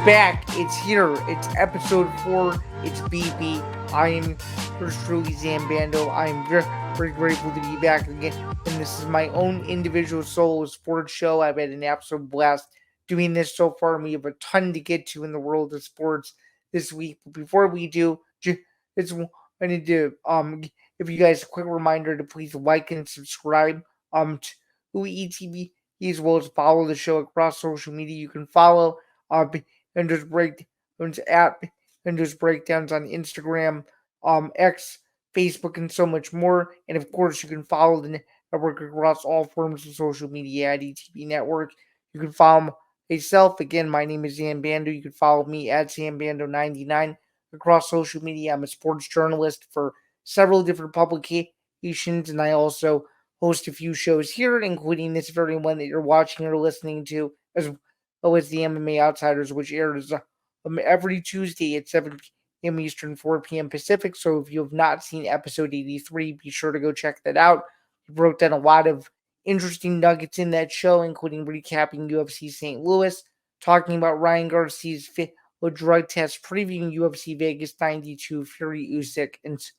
back. It's here. It's episode 4. It's BB. I am yours truly, Zain Bando. I am very, very grateful to be back again. And this is my own individual solo sports show. I've had an absolute blast doing this so far. We have a ton to get to in the world of sports this week. But before we do, I need to give you guys a quick reminder to please like and subscribe to ETV as well as follow the show across social media. You can follow and just breakdowns and just breakdowns on Instagram, X, Facebook, and so much more. And of course, you can follow the network across all forms of social media at ETB Network. You can follow myself. Again, my name is Zain Bando. You can follow me at ZanBando99 across social media. I'm a sports journalist for several different publications, and I also host a few shows here, including this very one that you're watching or listening to, as well as the MMA Outsiders, which airs every Tuesday at 7 p.m. Eastern, 4 p.m. Pacific. So if you have not seen episode 83, be sure to go check that out. We broke down a lot of interesting nuggets in that show, including recapping UFC St. Louis, talking about Ryan Garcia's drug test, previewing UFC Vegas 92, Fury Usyk, and so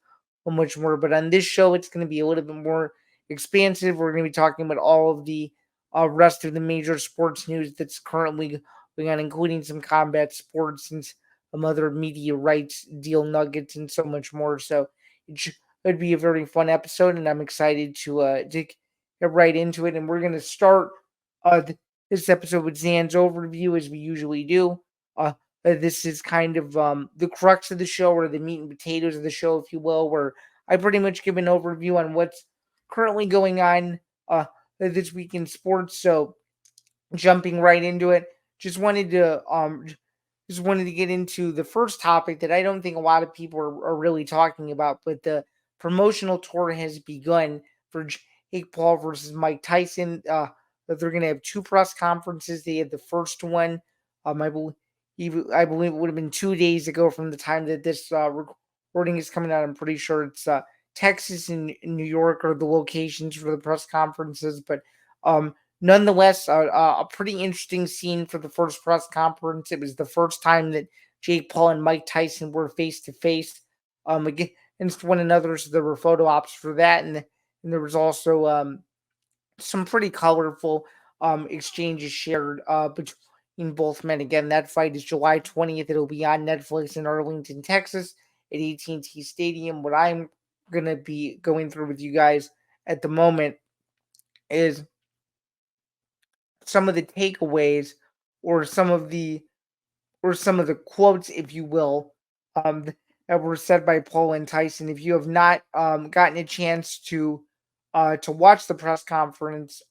much more. But on this show, it's going to be a little bit more expansive. We're going to be talking about all of the rest of the major sports news that's currently going on, including some combat sports and some other media rights deal nuggets and so much more. So it should be a very fun episode, and I'm excited to get right into it. And we're going to start this episode with Zan's overview, as we usually do. This is kind of the crux of the show, or the meat and potatoes of the show, if you will, where I pretty much give an overview on what's currently going on this week in sports. So jumping right into it, just wanted to get into the first topic that I don't think a lot of people are really talking about, but the promotional tour has begun for Jake Paul versus Mike Tyson. That they're going to have two press conferences. They had the first one, I believe it would have been 2 days ago from the time that this recording is coming out. I'm pretty sure it's Texas and New York are the locations for the press conferences, but nonetheless, a pretty interesting scene for the first press conference. It was the first time that Jake Paul and Mike Tyson were face to face against one another. So there were photo ops for that, and there was also some pretty colorful exchanges shared between both men. Again, that fight is July 20th. It'll be on Netflix in Arlington, Texas, at AT&T Stadium. What I'm gonna be going through with you guys at the moment is some of the takeaways, or some of the quotes, if you will, that were said by Paul and Tyson. If you have not gotten a chance to watch the press conference,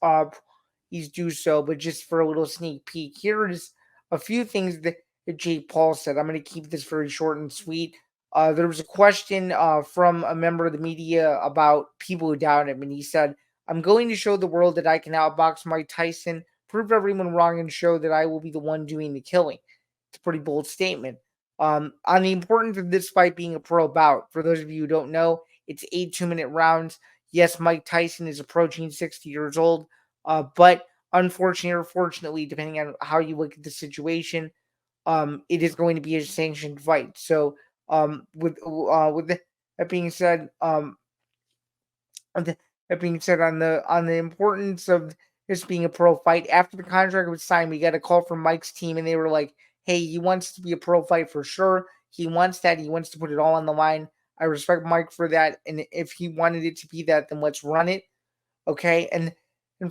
please do so. But just for a little sneak peek, here is a few things that Jake Paul said. I'm going to keep this very short and sweet. There was a question from a member of the media about people who doubt him, and he said, "I'm going to show the world that I can outbox Mike Tyson, prove everyone wrong, and show that I will be the one doing the killing." It's a pretty bold statement. On the importance of this fight being a pro bout, for those of you who don't know, it's 8 2-minute rounds. Yes, Mike Tyson is approaching 60 years old, but unfortunately or fortunately, depending on how you look at the situation, it is going to be a sanctioned fight. So, with that being said, on the importance of this being a pro fight, after the contract was signed, we got a call from Mike's team, and they were like, "Hey, he wants to be a pro fight for sure. He wants that. He wants to put it all on the line. I respect Mike for that, and if he wanted it to be that, then let's run it." Okay, and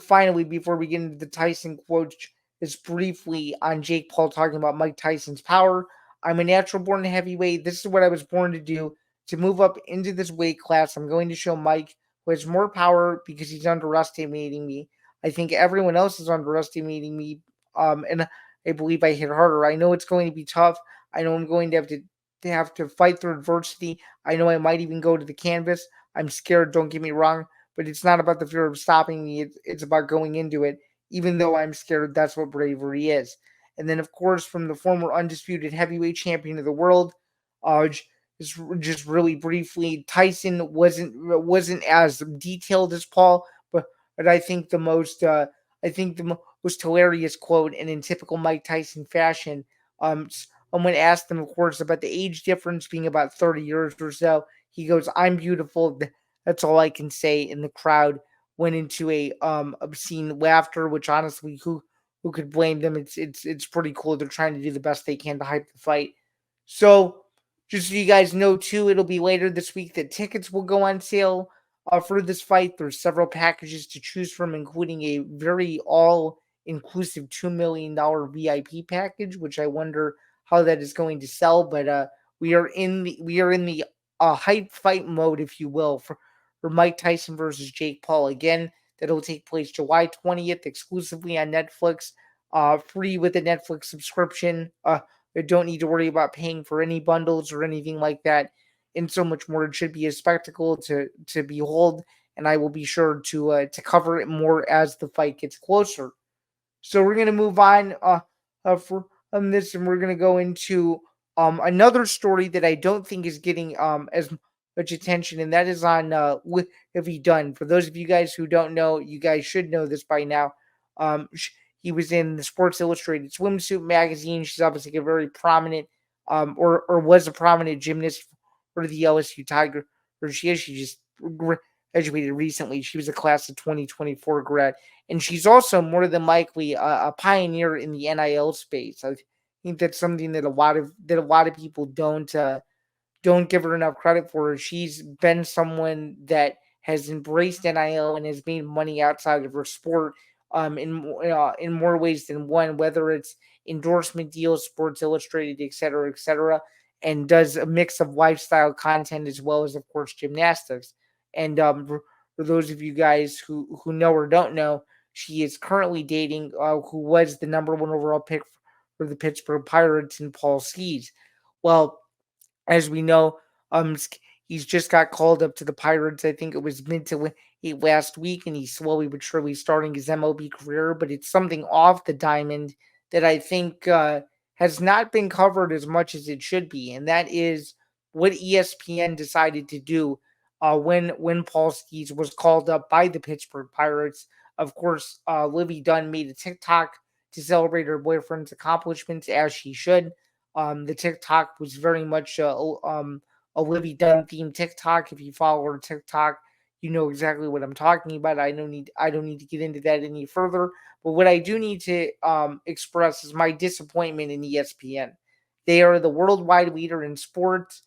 finally, before we get into the Tyson quote, just briefly on Jake Paul talking about Mike Tyson's power. "I'm a natural born heavyweight. This is what I was born to do. To move up into this weight class, I'm going to show Mike who has more power because he's underestimating me. I think everyone else is underestimating me, and I believe I hit harder. I know it's going to be tough. I know I'm going to have to fight through adversity. I know I might even go to the canvas. I'm scared, don't get me wrong, but it's not about the fear of stopping me. It's about going into it. Even though I'm scared, that's what bravery is." And then, of course, from the former undisputed heavyweight champion of the world, just really briefly, Tyson wasn't as detailed as Paul, but I think the most hilarious quote, and in typical Mike Tyson fashion, Someone asked him, of course, about the age difference being about 30 years or so. He goes, "I'm beautiful. That's all I can say." And the crowd went into a obscene laughter, which honestly, who could blame them? It's pretty cool. They're trying to do the best they can to hype the fight. So just so you guys know too, it'll be later this week that tickets will go on sale for this fight. There's several packages to choose from, including a very all-inclusive $2 million VIP package, which I wonder how that is going to sell. But we are in the hype fight mode, if you will, for Mike Tyson versus Jake Paul again. That'll take place July 20th, exclusively on Netflix, free with a Netflix subscription. You don't need to worry about paying for any bundles or anything like that, and so much more. It should be a spectacle to behold, and I will be sure to cover it more as the fight gets closer. So we're gonna move on from this, and we're gonna go into another story that I don't think is getting as much attention, and that is on Olivia Dunne. For those of you guys who don't know, you guys should know this by now. He was in the Sports Illustrated swimsuit magazine. She's obviously a very prominent, or was a prominent gymnast for the LSU Tiger. Or she just graduated recently. She was a class of 2024 grad, and she's also more than likely a pioneer in the NIL space. I think that's something that a lot of people don't give her enough credit for her. She's been someone that has embraced NIL and has made money outside of her sport, in more ways than one, whether it's endorsement deals, Sports Illustrated, et cetera, and does a mix of lifestyle content as well as, of course, gymnastics. And for those of you guys who know or don't know, she is currently dating who was the number one overall pick for the Pittsburgh Pirates and Paul Skees. Well, as we know, he's just got called up to the Pirates. I think it was mid to late last week, and he's slowly but surely starting his MLB career. But it's something off the diamond that I think has not been covered as much as it should be, and that is what ESPN decided to do when Paul Skees was called up by the Pittsburgh Pirates. Of course, Livy Dunn made a TikTok to celebrate her boyfriend's accomplishments, as she should. The TikTok was very much a Livy Dunn themed TikTok. If you follow her TikTok, you know exactly what I'm talking about. I don't need to get into that any further. But what I do need to express is my disappointment in ESPN. They are the worldwide leader in sports.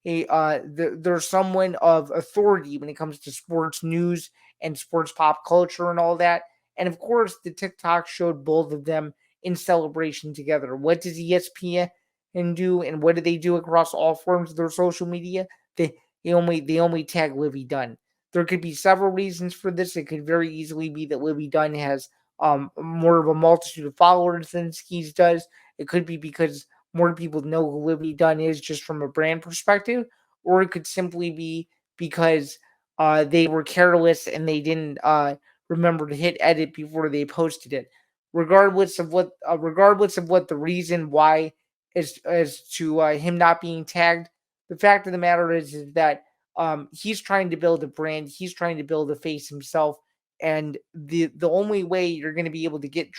They're someone of authority when it comes to sports news and sports pop culture and all that. And of course, the TikTok showed both of them in celebration together. What does ESPN do, and what do they do across all forms of their social media? They only tag Livy Dunn. There could be several reasons for this. It could very easily be that Livy Dunn has more of a multitude of followers than Skees does. It could be because more people know who Livy Dunn is just from a brand perspective, or it could simply be because they were careless and they didn't remember to hit edit before they posted it. Regardless of what the reason why is as to him not being tagged, the fact of the matter is that he's trying to build a brand, he's trying to build a face himself, and the only way you're going to be able to get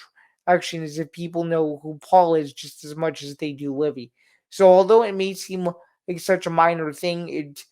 traction is if people know who Paul is just as much as they do Livy. So although it may seem like such a minor thing, it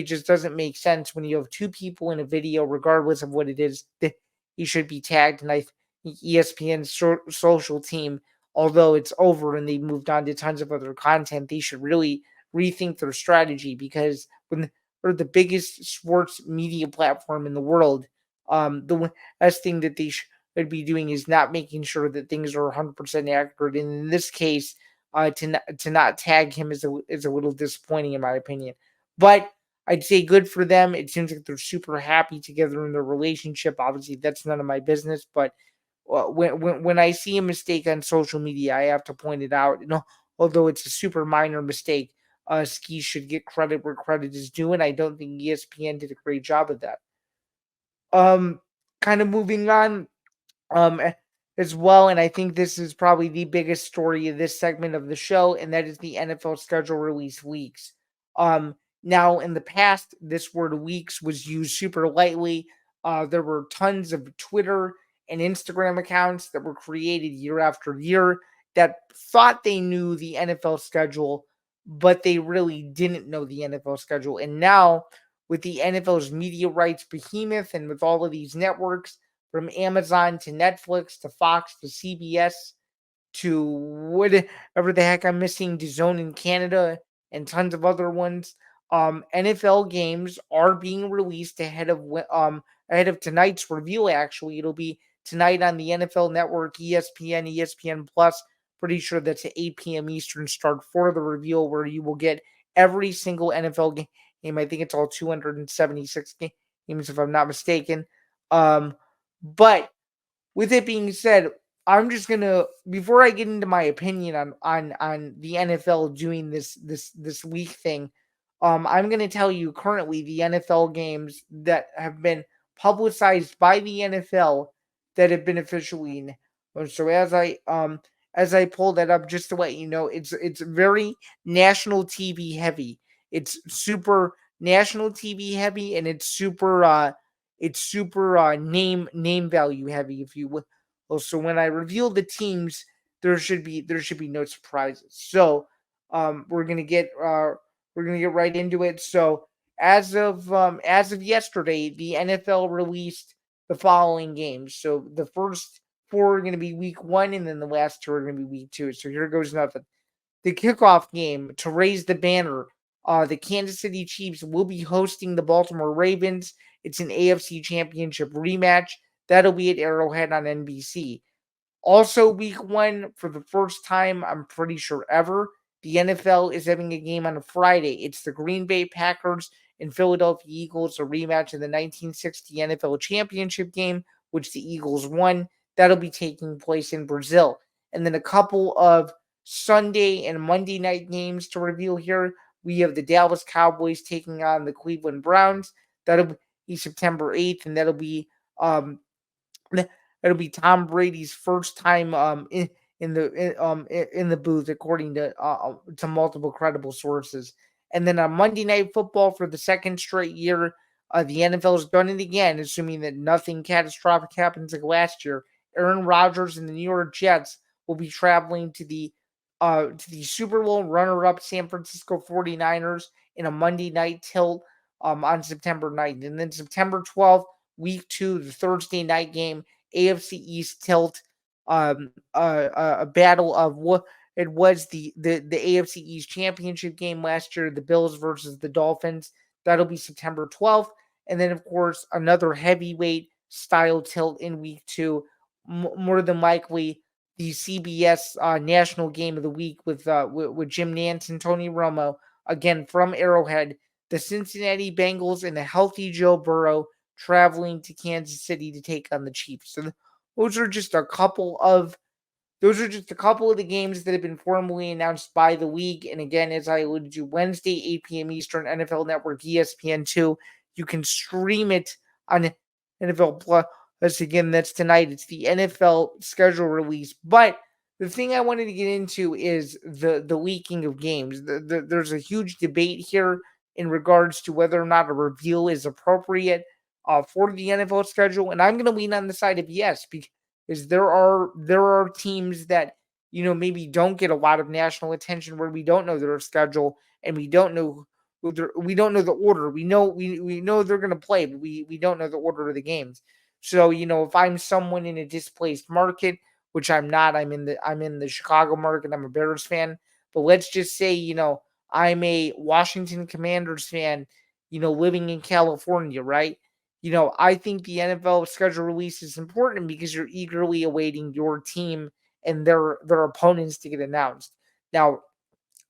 just doesn't make sense when you have two people in a video, regardless of what it is, that he should be tagged. And I ESPN's social team, although it's over and they moved on to tons of other content, they should really rethink their strategy, because when they're the biggest sports media platform in the world, the best thing that they should be doing is not making sure that things are 100% accurate. And in this case, to not tag him is a little disappointing in my opinion. But I'd say good for them. It seems like they're super happy together in their relationship. Obviously, that's none of my business, but when I see a mistake on social media, I have to point it out. Although it's a super minor mistake, Ski should get credit where credit is due, and I don't think ESPN did a great job of that. Um, Kind of moving on, um, as well, and I think this is probably the biggest story of this segment of the show, and that is the NFL schedule release leaks. Now in the past, this word "leaks" was used super lightly. There were tons of Twitter and Instagram accounts that were created year after year, that thought they knew the NFL schedule, but they really didn't know the NFL schedule. And now, with the NFL's media rights behemoth and with all of these networks, from Amazon to Netflix to Fox to CBS to whatever the heck I'm missing, to Zone in Canada and tons of other ones. NFL games are being released ahead of tonight's reveal. Actually, it'll be tonight on the NFL Network, ESPN, ESPN Plus. Pretty sure that's at 8 p.m. Eastern start for the reveal, where you will get every single NFL game. I think it's all 276 games, if I'm not mistaken. But with it being said, I'm just gonna, before I get into my opinion on the NFL doing this week thing, I'm gonna tell you currently the NFL games that have been publicized by the NFL that have been officially. So as I pull that up, just to let you know, it's very national TV heavy. It's super national TV heavy, and it's super name value heavy, if you will. So when I reveal the teams, there should be no surprises. So we're gonna get right into it. So as of yesterday, the NFL released the following games. So the first four are gonna be week one, and then the last two are gonna be week two. So here goes nothing. The kickoff game to raise the banner. The Kansas City Chiefs will be hosting the Baltimore Ravens. It's an AFC Championship rematch. That'll be at Arrowhead on NBC. Also, week one, for the first time, I'm pretty sure ever, the NFL is having a game on a Friday. It's the Green Bay Packers and Philadelphia Eagles, a rematch of the 1960 NFL Championship game, which the Eagles won. That'll be taking place in Brazil. And then a couple of Sunday and Monday night games to reveal here. We have the Dallas Cowboys taking on the Cleveland Browns. That'll be September 8th, and um, it'll be Tom Brady's first time in the booth, according to multiple credible sources. And then on Monday Night Football, for the second straight year, the NFL has done it again, assuming that nothing catastrophic happens like last year. Aaron Rodgers and the New York Jets will be traveling to the Super Bowl runner-up San Francisco 49ers in a Monday night tilt on September 9th. And then September 12th, week two, the Thursday night game, AFC East tilt, a battle of what it was the AFC East championship game last year, the Bills versus the Dolphins. That'll be September 12th. And then, of course, another heavyweight style tilt in week two. More than likely, the CBS National Game of the Week with Jim Nantz and Tony Romo, again from Arrowhead. The Cincinnati Bengals and a healthy Joe Burrow traveling to Kansas City to take on the Chiefs. So those are just a couple of the games that have been formally announced by the league. And again, as I alluded to, Wednesday, 8 p.m. Eastern, NFL Network, ESPN2. You can stream it on NFL Plus. Again, that's tonight. It's the NFL schedule release. But the thing I wanted to get into is the leaking of games. There's a huge debate here in regards to whether or not a reveal is appropriate for the NFL schedule. And I'm going to lean on the side of yes, because there are teams that maybe don't get a lot of national attention, where we don't know their schedule and we don't know we don't know the order. We know they're going to play, but we don't know the order of the games. So if I'm someone in a displaced market, which I'm not, I'm in the Chicago market. I'm a Bears fan, but let's just say I'm a Washington Commanders fan, living in California, right? I think the NFL schedule release is important because you're eagerly awaiting your team and their opponents to get announced. Now,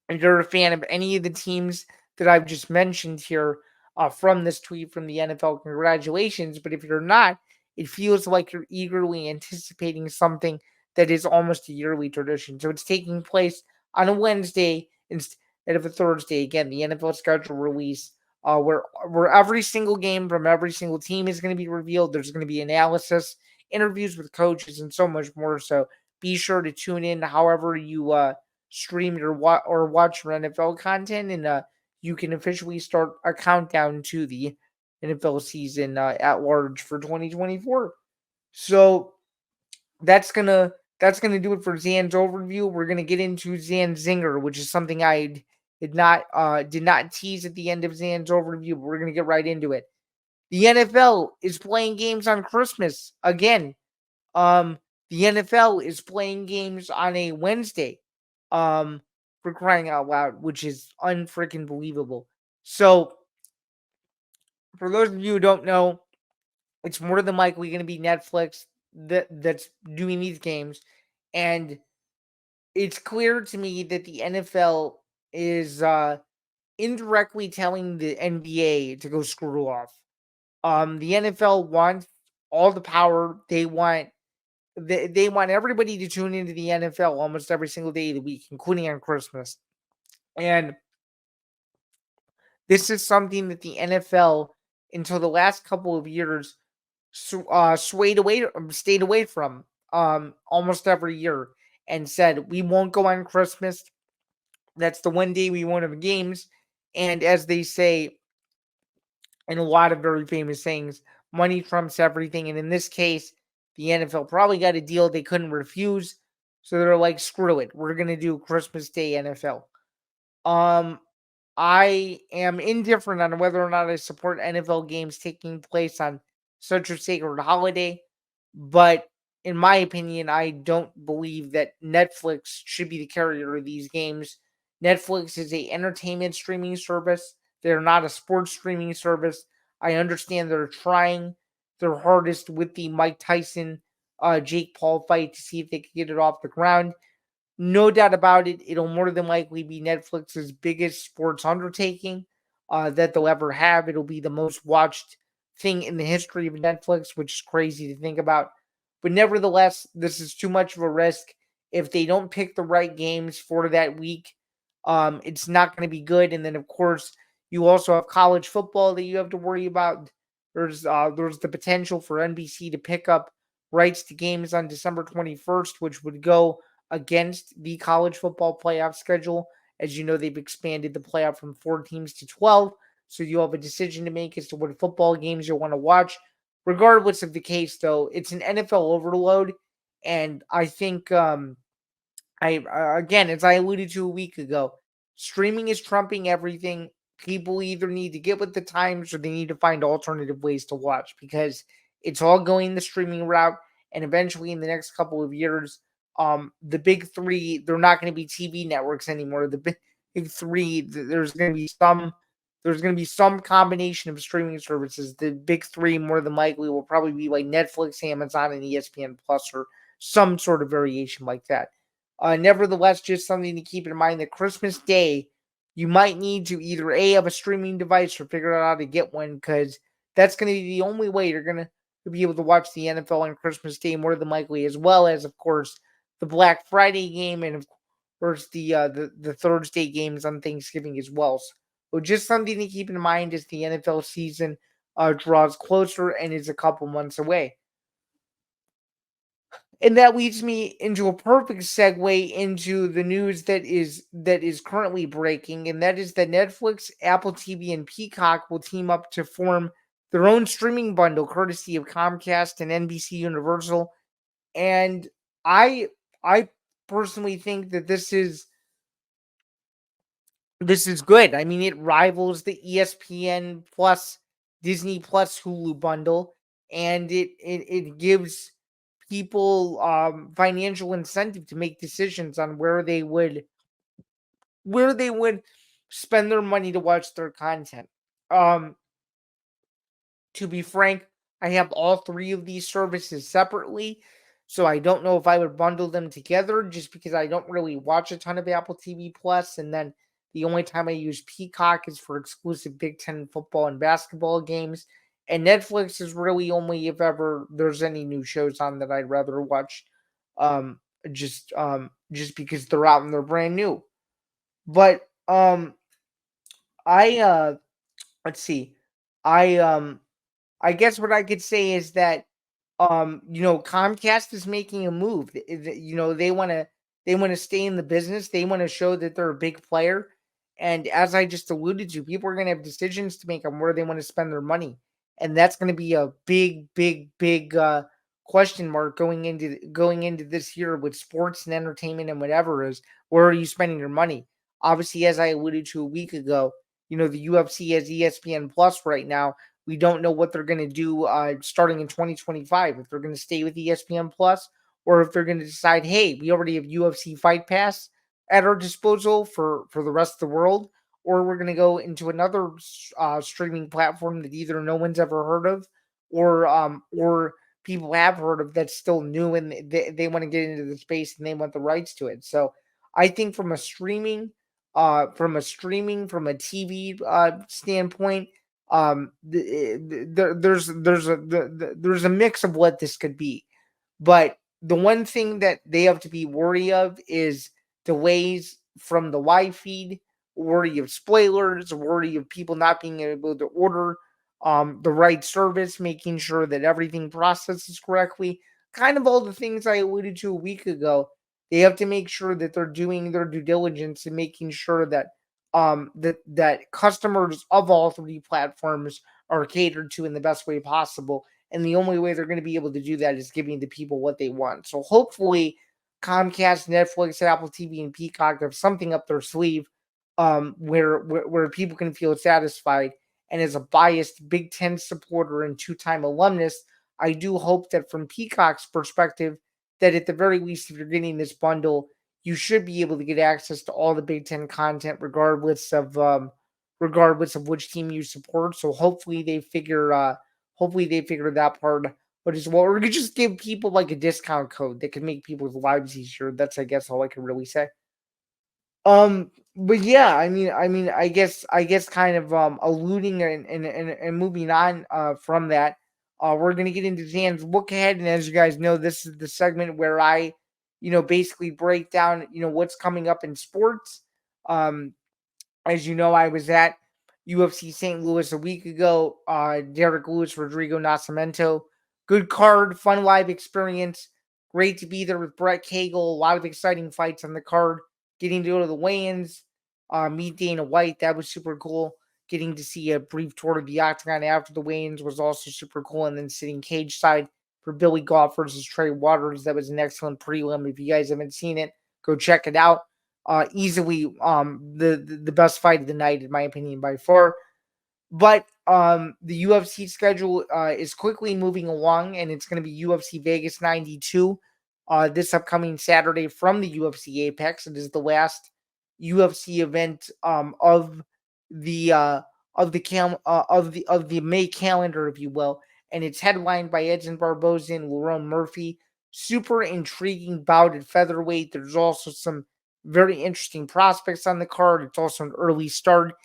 if you're a fan of any of the teams that I've just mentioned here from this tweet from the NFL, congratulations. But if you're not, it feels like you're eagerly anticipating something that is almost a yearly tradition. So it's taking place on a Wednesday instead of a Thursday. Again, the NFL schedule release, where every single game from every single team is going to be revealed. There's going to be analysis, interviews with coaches, and so much more. So be sure to tune in however you stream or watch your NFL content, and you can officially start a countdown to the NFL season at large for 2024. So that's gonna that's going to do it for Zan's overview. We're going to get into Zan Zinger, which is something I did not tease at the end of Zan's overview, but we're going to get right into it. The NFL is playing games on Christmas again. Um, the NFL is playing games on a Wednesday. For crying out loud, which is unfreaking believable. So, for those of you who don't know, it's more than likely going to be Netflix that's doing these games, and it's clear to me that the NFL is indirectly telling the NBA to go screw off. The NFL wants all the power. They want everybody to tune into the NFL almost every single day of the week, including on Christmas. And this is something that the NFL, until the last couple of years, stayed away from almost every year, and said we won't go on Christmas. That's the one day we won't have games. And as they say in a lot of very famous sayings, money trumps everything. And in this case, the NFL probably got a deal they couldn't refuse. So they're like, screw it. We're gonna do Christmas Day NFL. Um, I am indifferent on whether or not I support NFL games taking place on such a sacred holiday, but in my opinion, I don't believe that Netflix should be the carrier of these games. Netflix is a entertainment streaming service. They're not a sports streaming service. I understand they're trying their hardest with the Mike Tyson Jake Paul fight to see if they can get it off the ground. No doubt about it, it'll more than likely be Netflix's biggest sports undertaking that they'll ever have. It'll be the most watched thing in the history of Netflix, which is crazy to think about. But nevertheless, this is too much of a risk. If they don't pick the right games for that week, it's not going to be good. And then, of course, you also have college football that you have to worry about. There's the potential for NBC to pick up rights to games on December 21st, which would go against the college football playoff schedule. As you know, they've expanded the playoff from 4 teams to 12. So you have a decision to make as to what football games you want to watch. Regardless of the case, though, it's an NFL overload. And I think, again, as I alluded to a week ago, streaming is trumping everything. People either need to get with the times or they need to find alternative ways to watch because it's all going the streaming route. And eventually, in the next couple of years, the big three, they're not going to be TV networks anymore. The big three, there's going to be some combination of streaming services. The big three, more than likely, will probably be like Netflix, Amazon, and ESPN Plus, or some sort of variation like that. Nevertheless, just something to keep in mind that Christmas Day, you might need to either A, have a streaming device or figure out how to get one because that's going to be the only way you're going to be able to watch the NFL on Christmas Day, more than likely, as well as, of course, the Black Friday game and, of course, the Thursday games on Thanksgiving as well. So just something to keep in mind as the NFL season draws closer and is a couple months away. And that leads me into a perfect segue into the news that is currently breaking, and that is that Netflix, Apple TV, and Peacock will team up to form their own streaming bundle, courtesy of Comcast and NBC Universal. And I I personally think that this is good. I mean, it rivals the ESPN Plus, Disney Plus, Hulu bundle, and it gives people financial incentive to make decisions on where they would spend their money to watch their content. Um, to be frank, I have all three of these services separately, so I don't know if I would bundle them together just because I don't really watch a ton of Apple TV Plus, and then the only time I use Peacock is for exclusive Big Ten football and basketball games. And Netflix is really only if ever there's any new shows on that I'd rather watch, um, just because they're out and they're brand new. But I let's see, I I guess what I could say is that Comcast is making a move. They want to stay in the business. They want to show that they're a big player. And as I just alluded to, people are going to have decisions to make on where they want to spend their money. And that's going to be a big, big, big question mark going into this year with sports and entertainment and whatever is where are you spending your money? Obviously, as I alluded to a week ago, the UFC has ESPN Plus right now. We don't know what they're going to do starting in 2025. If they're going to stay with ESPN Plus, or if they're going to decide, hey, we already have UFC Fight Pass at our disposal for the rest of the world, or we're going to go into another streaming platform that either no one's ever heard of, or people have heard of that's still new and they want to get into the space and they want the rights to it. So I think from a TV standpoint, there's a mix of what this could be, but the one thing that they have to be worried of is delays from the live feed, worry of spoilers, worry of people not being able to order the right service, making sure that everything processes correctly. Kind of all the things I alluded to a week ago. They have to make sure that they're doing their due diligence and making sure that customers of all three platforms are catered to in the best way possible. And the only way they're going to be able to do that is giving the people what they want. So hopefully, Comcast, Netflix, Apple TV, and Peacock have something up their sleeve, where people can feel satisfied. And as a biased Big Ten supporter and two-time alumnus, I do hope that from Peacock's perspective, that at the very least, if you're getting this bundle, you should be able to get access to all the Big Ten content, regardless of which team you support. So hopefully they figure that part out as well. Or we could just give people like a discount code that could make people's lives easier. That's, I guess, all I can really say. But yeah, I guess kind of alluding and moving on from that, we're gonna get into Zan's look ahead, and as you guys know, this is the segment where I, basically break down, what's coming up in sports. Um, as you know, I was at UFC St. Louis a week ago. Derek Lewis, Rodrigo Nascimento. Good card, fun live experience. Great to be there with Brett Cagle. A lot of exciting fights on the card. Getting to go to the weigh-ins, meet Dana White. That was super cool. Getting to see a brief tour of the octagon after the weigh-ins was also super cool. And then sitting cage side for Billy Goff versus Trey Waters. That was an excellent prelim. If you guys haven't seen it, go check it out. Easily the best fight of the night in my opinion by far. But the UFC schedule is quickly moving along, and it's going to be UFC Vegas 92 this upcoming Saturday from the UFC Apex. It is the last UFC event the uh, of the May calendar, if you will, and it's headlined by Edson Barboza and Lerone Murphy. Super intriguing bout at featherweight. There's also some very interesting prospects on the card. It's also an early start.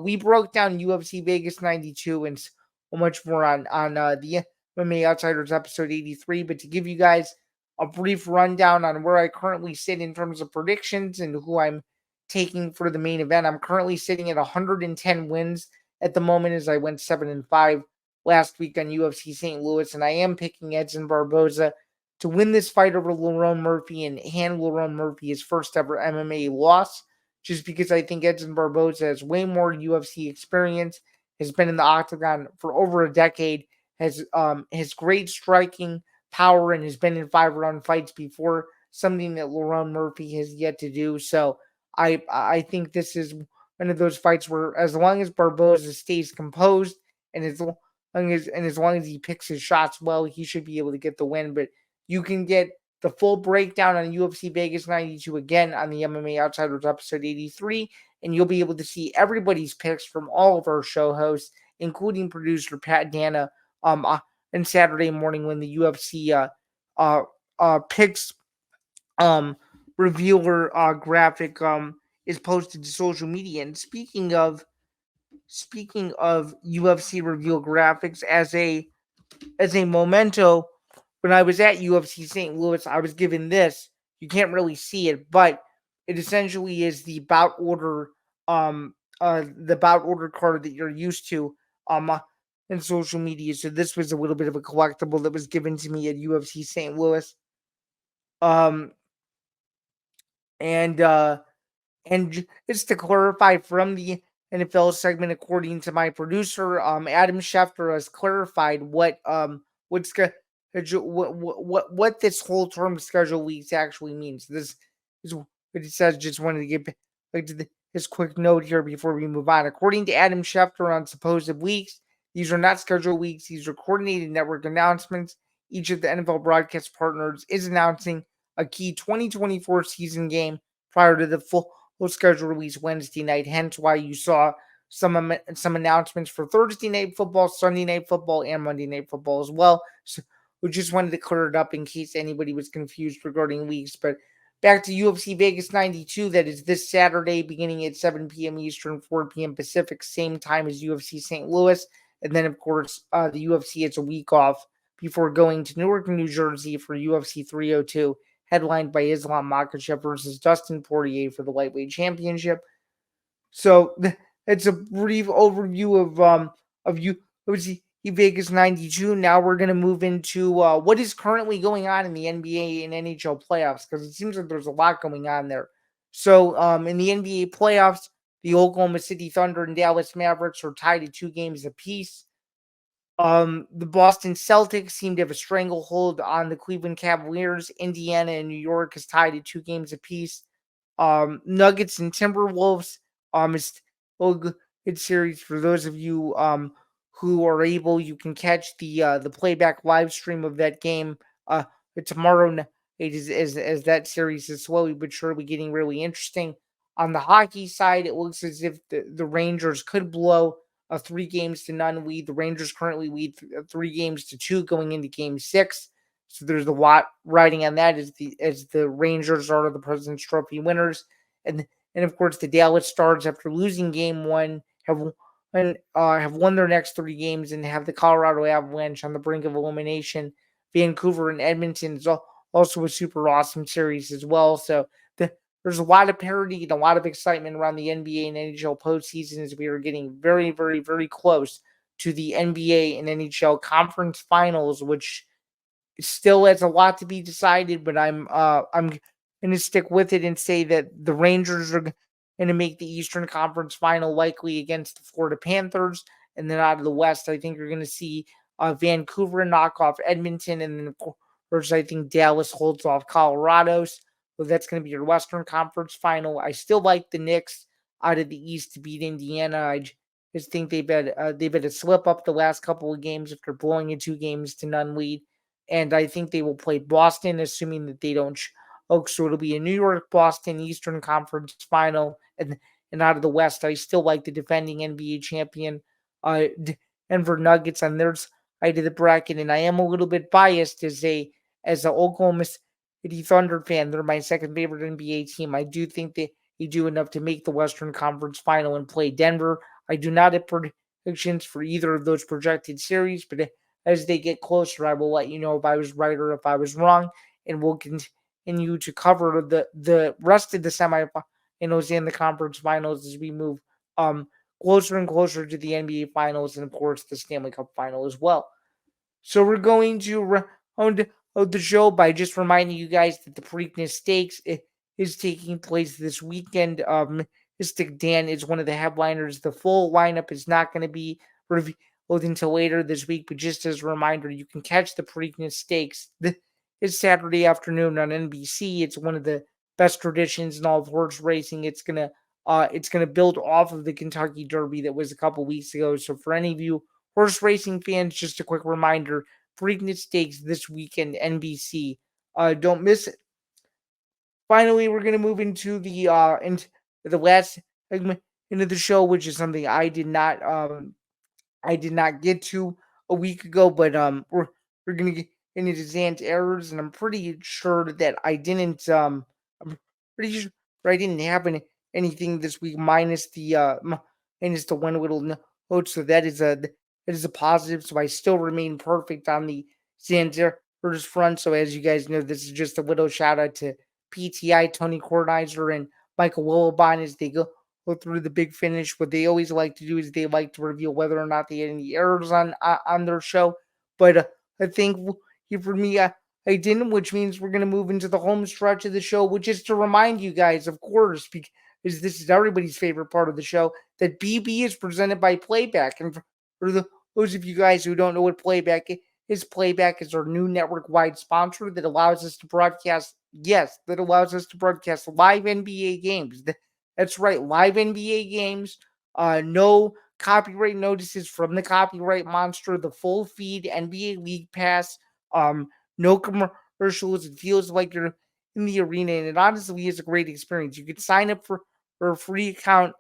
We broke down UFC Vegas 92 and so much more on the MMA Outsiders episode 83. But to give you guys a brief rundown on where I currently sit in terms of predictions and who I'm taking for the main event, I'm currently sitting at 110 wins at the moment as I went 7-5 last week on UFC St. Louis, and I am picking Edson Barboza to win this fight over Lerone Murphy and hand Lerone Murphy his first ever MMA loss, just because I think Edson Barboza has way more UFC experience, has been in the octagon for over a decade, has great striking power, and has been in 5-round fights before, something that Lerone Murphy has yet to do. So I think this is one of those fights where as long as Barboza stays composed and as long as he picks his shots well, he should be able to get the win. But you can get the full breakdown on UFC Vegas 92 again on the MMA Outsiders episode 83, and you'll be able to see everybody's picks from all of our show hosts, including producer Pat Dana, on Saturday morning when the UFC picks reviewer graphic is posted to social media. And speaking of UFC reveal graphics, as a memento, when I was at UFC St. Louis, I was given this. You can't really see it, but it essentially is the bout order card that you're used to in social media. So this was a little bit of a collectible that was given to me at UFC St. Louis. Um and just to clarify from the NFL segment, according to my producer, Adam Schefter has clarified what's what this whole term schedule weeks actually means. This is what it says. Just wanted to give like this quick note here before we move on. According to Adam Schefter on supposed weeks, these are not scheduled weeks. These are coordinated network announcements. Each of the NFL broadcast partners is announcing a key 2024 season game prior to the full schedule release Wednesday night. Hence why you saw some announcements for Thursday night football, Sunday night football, and Monday night football as well. So we just wanted to clear it up in case anybody was confused regarding weeks. But back to UFC Vegas 92, that is this Saturday beginning at 7 p.m. Eastern, 4 p.m. Pacific, same time as UFC St. Louis. And then, of course, the UFC, it's a week off before going to Newark, New Jersey for UFC 302, headlined by Islam Makhachev versus Dustin Poirier for the lightweight championship. So it's a brief overview of UFC Vegas 92. Now we're gonna move into what is currently going on in the NBA and NHL playoffs, because it seems like there's a lot going on there. So in the NBA playoffs, the Oklahoma City Thunder and Dallas Mavericks are tied at 2 games apiece. The Boston Celtics seem to have a stranglehold on the Cleveland Cavaliers. Indiana and New York is tied at 2 games apiece. Nuggets and Timberwolves. It's a good series for those of you who are able. You can catch the playback live stream of that game tomorrow night. As that series is slowly but surely getting really interesting. On the hockey side, it looks as if the Rangers could blow a 3-0 lead. The Rangers currently lead 3-2 going into Game 6. So there's a lot riding on that as the Rangers are the President's Trophy winners, and of course the Dallas Stars, after losing Game 1, have won their next 3 games and have the Colorado Avalanche on the brink of elimination. Vancouver and Edmonton is also a super awesome series as well. So there's a lot of parity and a lot of excitement around the NBA and NHL postseason as we are getting very, very, very close to the NBA and NHL conference finals, which still has a lot to be decided. But I'm going to stick with it and say that the Rangers are going to make the Eastern Conference final, likely against the Florida Panthers. And then out of the West, I think you're going to see Vancouver knock off Edmonton, and then of course I think Dallas holds off Colorado's. So that's going to be your Western Conference final. I still like the Knicks out of the East to beat Indiana. I just think they've had a slip up the last couple of games after blowing a 2-0 lead. And I think they will play Boston, assuming that they don't choke. So it'll be a New York-Boston Eastern Conference final. And out of the West, I still like the defending NBA champion Denver Nuggets on their side of the bracket. And I am a little bit biased as a Oklahoma City Thunder fan. They're my second favorite NBA team. I do think they do enough to make the Western Conference final and play Denver. I do not have predictions for either of those projected series, but as they get closer, I will let you know if I was right or if I was wrong, and we'll continue to cover the rest of the semifinals and the conference finals as we move closer and closer to the NBA finals and, of course, the Stanley Cup final as well. So we're going to round out the show by just reminding you guys that the Preakness Stakes is taking place this weekend. Mystic Dan is one of the headliners. The full lineup is not going to be revealed until later this week, but just as a reminder, you can catch the Preakness Stakes this Saturday afternoon on NBC. It's one of the best traditions in all of horse racing. It's gonna build off of the Kentucky Derby that was a couple weeks ago. So for any of you horse racing fans, just a quick reminder: Preakness Stakes this weekend, NBC. Don't miss it. Finally, we're gonna move into the last segment into the show, which is something I did not get to a week ago, but we're gonna get into Zain's errors, and I'm pretty sure that I didn't I'm pretty sure I didn't have anything this week minus the one little note, so that is a positive. So I still remain perfect on the Zain's errors front. So as you guys know, this is just a little shout out to PTI, Tony Kornheiser, and Michael Willibon as they go through the big finish. What they always like to do is they like to reveal whether or not they had any errors on their show. But I think for me, I didn't, which means we're going to move into the home stretch of the show, which is to remind you guys, of course, because this is everybody's favorite part of the show, that BB is presented by Playback. And for those of you guys who don't know what Playback is Playback is our new network-wide sponsor that allows us to broadcast. Yes, that allows us to broadcast live NBA games. That's right, live NBA games. No copyright notices from the copyright monster. The full feed NBA League Pass. No commercials. It feels like you're in the arena, and it honestly is a great experience. You can sign up for a free account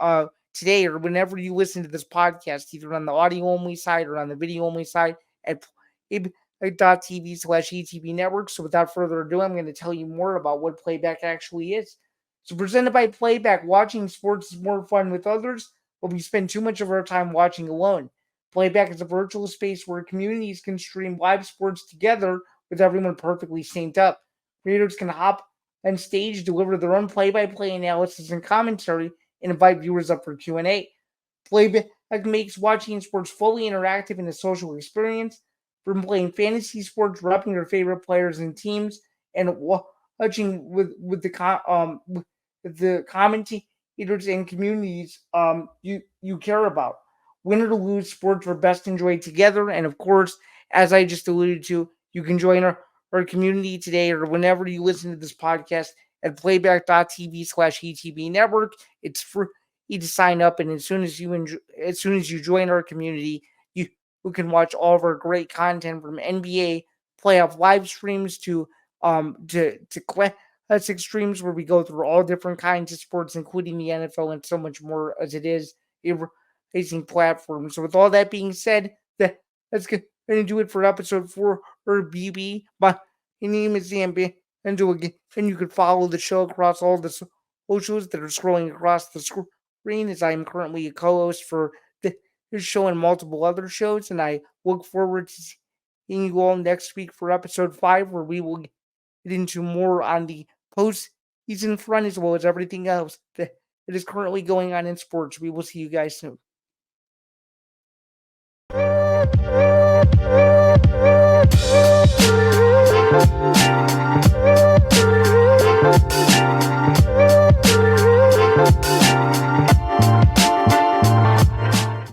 today or whenever you listen to this podcast, either on the audio only side or on the video only side at TV/ETB network. So without further ado, I'm going to tell you more about what Playback actually is. So presented by Playback, watching sports is more fun with others, but we spend too much of our time watching alone. Playback is a virtual space where communities can stream live sports together with everyone perfectly synced up. Creators can hop on stage, deliver their own play-by-play analysis and commentary, and invite viewers up for Q&A. Playback makes watching sports fully interactive and a social experience. From playing fantasy sports, repping your favorite players and teams, and watching with the commentators and communities you care about. Win or lose, sports are best enjoyed together. And of course, as I just alluded to, you can join our community today or whenever you listen to this podcast at playback.tv/ETB network. It's free to sign up, and as soon as you join our community, you can watch all of our great content from NBA playoff live streams to classic streams where we go through all different kinds of sports, including the NFL and so much more, as it is a racing platform. So, with all that being said, that's going to do it for episode 4 or BB. My name is Zain, and you can follow the show across all the socials that are scrolling across the screen, as I am currently a co-host for this show and multiple other shows, and I look forward to seeing you all next week for episode 5, where we will get into more on the post-season front as well as everything else that is currently going on in sports. We will see you guys soon.